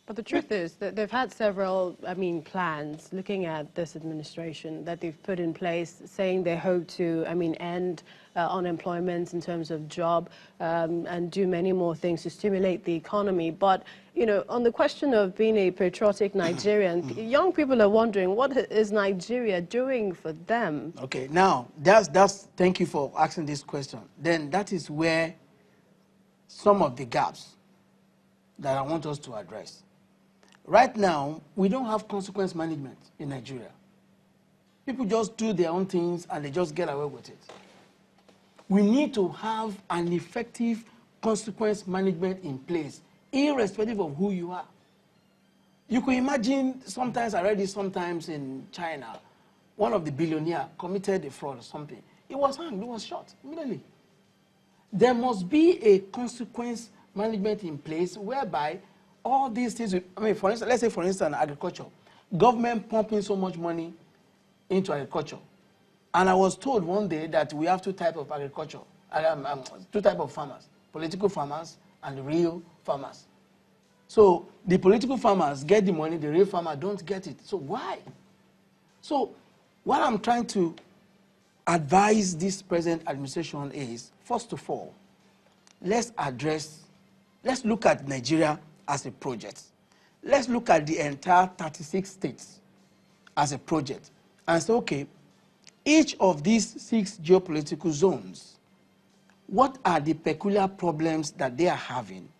But the truth is that they've had several, plans looking at this administration that they've put in place, saying they hope to, end unemployment in terms of job and do many more things to stimulate the economy. But, on the question of being a patriotic Nigerian, young people are wondering, what is Nigeria doing for them? Okay, now, thank you for asking this question. Then that is where some of the gaps that I want us to address. Right now, we don't have consequence management in Nigeria. People just do their own things and they just get away with it. We need to have an effective consequence management in place, irrespective of who you are. You could imagine, sometimes I read it sometimes in China, one of the billionaires committed a fraud or something. He was hanged, he was shot immediately. There must be a consequence management in place whereby all these things, for instance, let's say for instance agriculture, government pumping so much money into agriculture. And I was told one day that we have two types of agriculture, two types of farmers, political farmers and the real farmers. So the political farmers get the money, the real farmers don't get it. So why? So what I'm trying to advise this present administration is, first of all, let's look at Nigeria as a project. Let's look at the entire 36 states as a project and say, okay, each of these 6 geopolitical zones, what are the peculiar problems that they are having?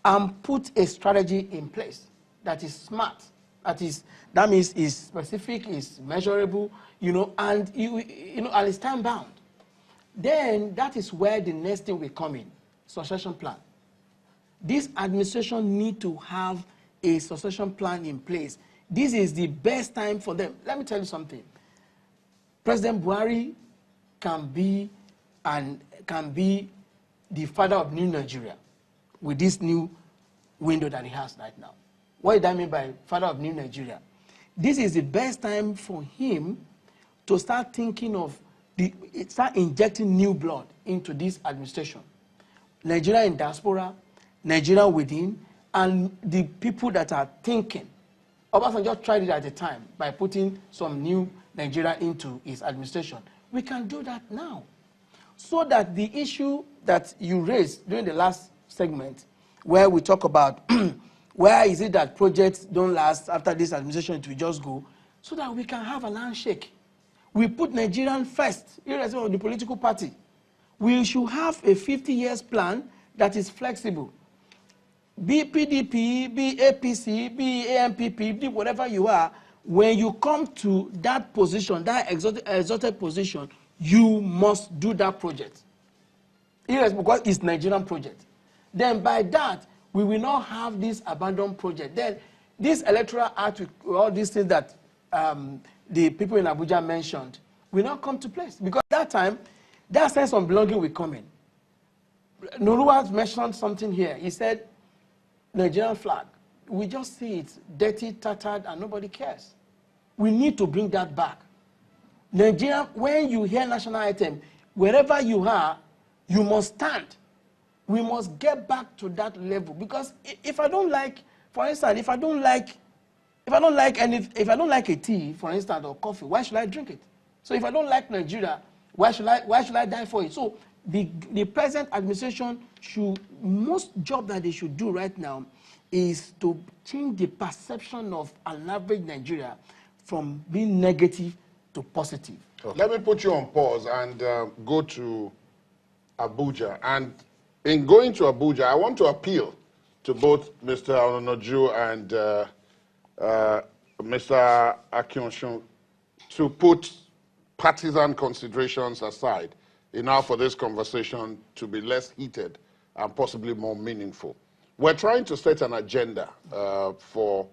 And put a strategy in place that is smart, that means is specific, is measurable, and and is time bound. Then that is where the next thing will come in, succession plan. This administration need to have a succession plan in place. This is the best time for them. Let me tell you something. President Buhari can be the father of new Nigeria with this new window that he has right now. What did I mean by father of new Nigeria? This is the best time for him to start thinking of, start injecting new blood into this administration. Nigeria in diaspora, Nigeria within, and the people that are thinking. Obasanjo just tried it at the time by putting some new Nigeria into his administration. We can do that now. So that the issue that you raised during the last segment, where we talk about where is it that projects don't last after this administration, it will just go, so that we can have an handshake. We put Nigerian first, irrespective of the political party. We should have a 50 years plan that is flexible. Be PDP, be APC, be AMPP, be whatever you are, when you come to that position, that exalted position, you must do that project. Because it's Nigerian project. Then by that, we will not have this abandoned project. Then this electoral act, all these things that the people in Abuja mentioned, will not come to place. Because at that time, that sense of belonging will come in. Noruwa mentioned something here. He said, Nigerian flag. We just see it dirty, tattered, and nobody cares. We need to bring that back. Nigeria, when you hear national anthem, wherever you are, you must stand. We must get back to that level. Because if I don't like, for instance, if I don't like a tea, for instance, or coffee, why should I drink it? So if I don't like Nigeria, why should I die for it? So the present administration most job that they should do right now is to change the perception of an average Nigeria from being negative to positive. Okay. Let me put you on pause and go to Abuja. And in going to Abuja, I want to appeal to both Mr. Onoju and Mr. Akinshun to put partisan considerations aside in order for this conversation to be less heated and possibly more meaningful. We're trying to set an agenda for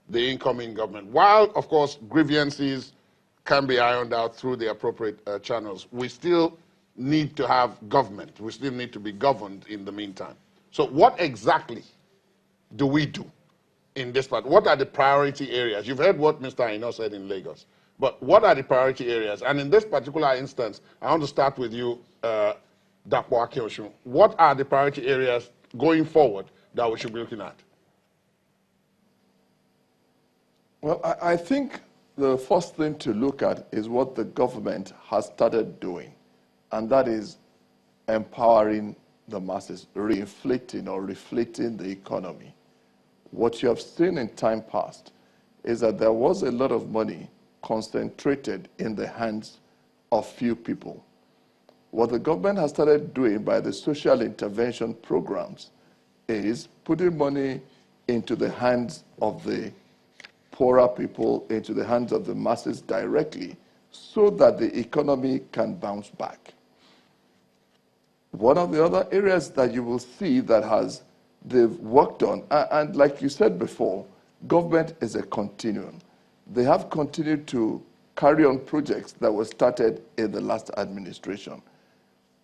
the incoming government. While, of course, grievances can be ironed out through the appropriate channels, we still need to have government. We still need to be governed in the meantime. So what exactly do we do in this part? What are the priority areas? You've heard what Mr. Aino said in Lagos. But what are the priority areas? And in this particular instance, I want to start with you, Dapo Akinshun. What are the priority areas going forward that we should be looking at? Well, I think the first thing to look at is what the government has started doing, and that is empowering the masses, reinflating or reflating the economy. What you have seen in time past is that there was a lot of money concentrated in the hands of few people. What the government has started doing by the social intervention programs is putting money into the hands of the poorer people, into the hands of the masses directly, so that the economy can bounce back. One of the other areas that you will see that they've worked on, and like you said before, government is a continuum. They have continued to carry on projects that were started in the last administration.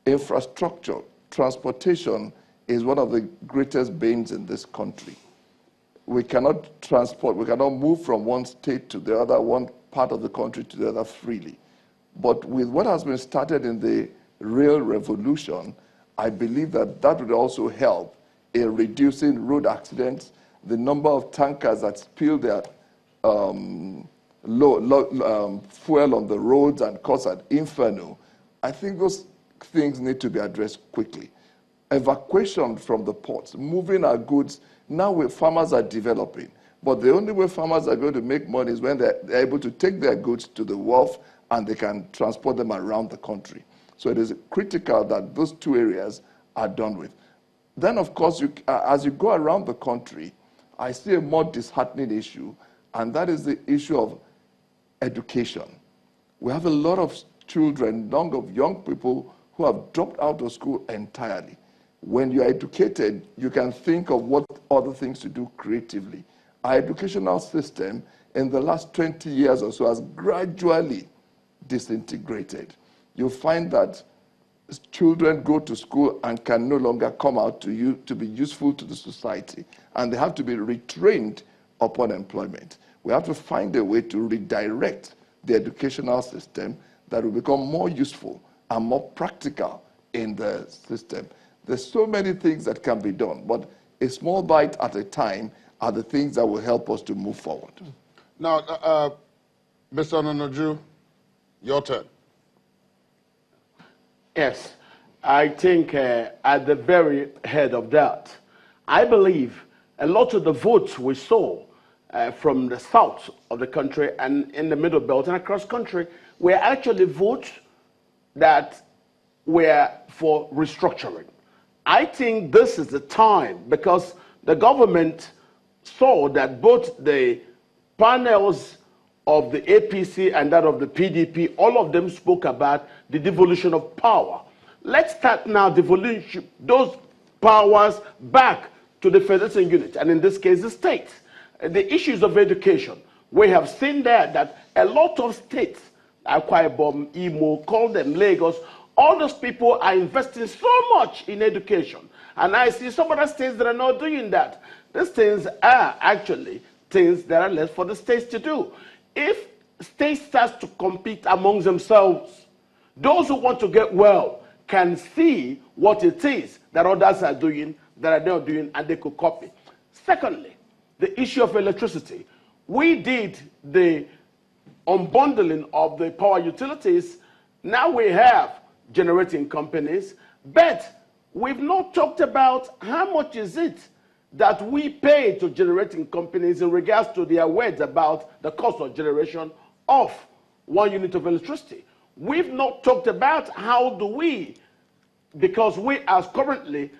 Infrastructure, transportation is one of the greatest banes in this country. We cannot move from one state to the other, one part of the country to the other freely. But with what has been started in the rail revolution, I believe that that would also help in reducing road accidents, the number of tankers that spill their fuel on the roads and cause an inferno. I think those things need to be addressed quickly. Evacuation from the ports, moving our goods. Now farmers are developing, but the only way farmers are going to make money is when they're able to take their goods to the wharf and they can transport them around the country. So it is critical that those two areas are done with. Then, of course, as you go around the country, I see a more disheartening issue, and that is the issue of education. We have a lot of children, young people who have dropped out of school entirely. When you're educated, you can think of what other things to do creatively. Our educational system in the last 20 years or so has gradually disintegrated. You'll find that children go to school and can no longer come out to be useful to the society, and they have to be retrained upon employment. We have to find a way to redirect the educational system that will become more useful and more practical in the system. There's so many things that can be done, but a small bite at a time are the things that will help us to move forward. Now, Mr. Ononoju, your turn. Yes, I think at the very head of that, I believe a lot of the votes we saw from the south of the country and in the middle belt and across country were actually votes that were for restructuring. I think this is the time because the government saw that both the panels of the APC and that of the PDP, all of them spoke about the devolution of power. Let's start now devolution those powers back to the federation unit, and in this case, the state. The issues of education, we have seen there that a lot of states, Akwa Ibom, Imo, call them Lagos, all those people are investing so much in education. And I see some other states that are not doing that. These things are actually things that are left for the states to do. If states start to compete among themselves, those who want to get well can see what it is that others are doing, that are not doing, and they could copy. Secondly, the issue of electricity. We did the unbundling of the power utilities. Now we have generating companies, but we've not talked about how much is it that we pay to generating companies in regards to their words about the cost of generation of 1 unit of electricity. We've not talked about how do we, because we are currently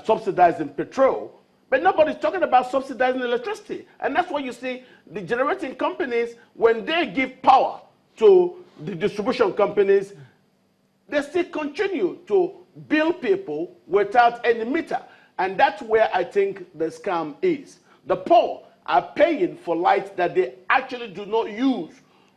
subsidizing petrol, but nobody's talking about subsidizing electricity. And that's why you see the generating companies, when they give power to the distribution companies, they still continue to bill people without any meter. And that's where I think the scam is. The poor are paying for lights that they actually do not use.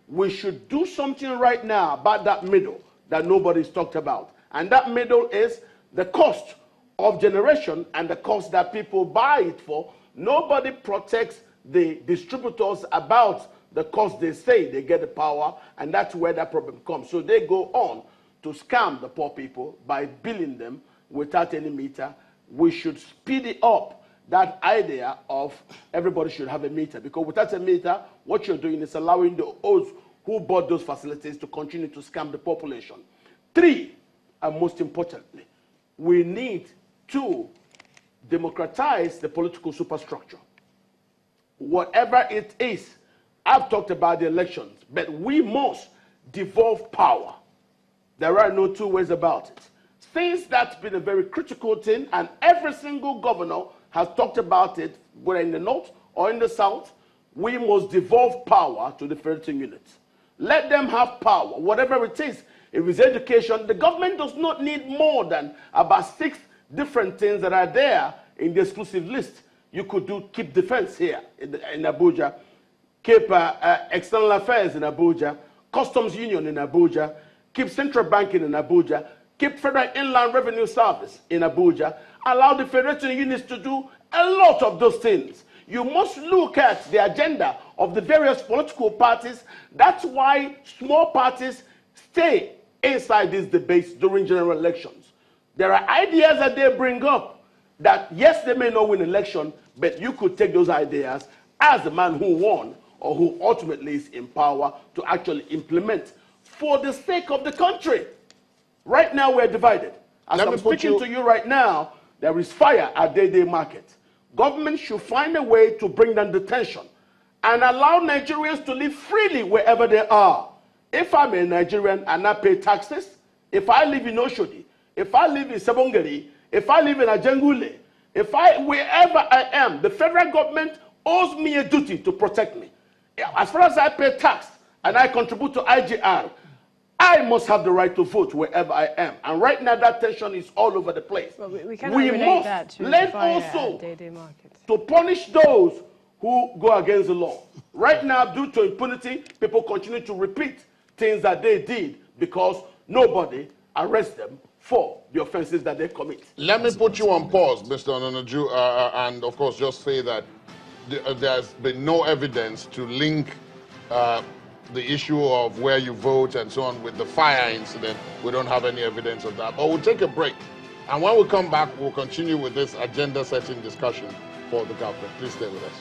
We should do something right now about that middle that nobody's talked about. And that middle is the cost of generation and the cost that people buy it for. Nobody protects the distributors about the cost they say they get the power, and that's where that problem comes. So they go on to scam the poor people by billing them without any meter. We should speed it up that idea of everybody should have a meter, because without a meter, what you're doing is allowing those who bought those facilities to continue to scam the population. 3, and most importantly, we need to democratize the political superstructure. Whatever it is, I've talked about the elections, but we must devolve power. There are no two ways about it. Since that's been a very critical thing, and every single governor has talked about it, whether in the north or in the south, we must devolve power to the federating units. Let them have power, whatever it is. If it's education, the government does not need more than about 6 different things that are there in the exclusive list. You could keep defense here in Abuja, keep external affairs in Abuja, customs union in Abuja, keep central banking in Abuja, keep federal inland revenue service in Abuja, allow the federating units to do a lot of those things. You must look at the agenda of the various political parties. That's why small parties stay inside these debates during general elections. There are ideas that they bring up that, yes, they may not win election, but you could take those ideas as the man who won or who ultimately is in power to actually implement for the sake of the country. Right now, we're divided. As I'm speaking to you right now, there is fire at day-day market. Government should find a way to bring down the tension and allow Nigerians to live freely wherever they are. If I'm a Nigerian and I pay taxes, if I live in Oshodi, if I live in Sabongeri, if I live in Ajangule, wherever I am, the federal government owes me a duty to protect me. As far as I pay tax and I contribute to IGR, I must have the right to vote wherever I am. And right now, that tension is all over the place. Well, we cannot relate that to learn also to punish those who go against the law. Right now, due to impunity, people continue to repeat things that they did because nobody arrests them for the offenses that they commit. Let me put you on pause, Mr. Ononaju, and of course just say that there's been no evidence to link the issue of where you vote and so on with the fire incident. We don't have any evidence of that. But we'll take a break. And when we come back, we'll continue with this agenda setting discussion for the government. Please stay with us.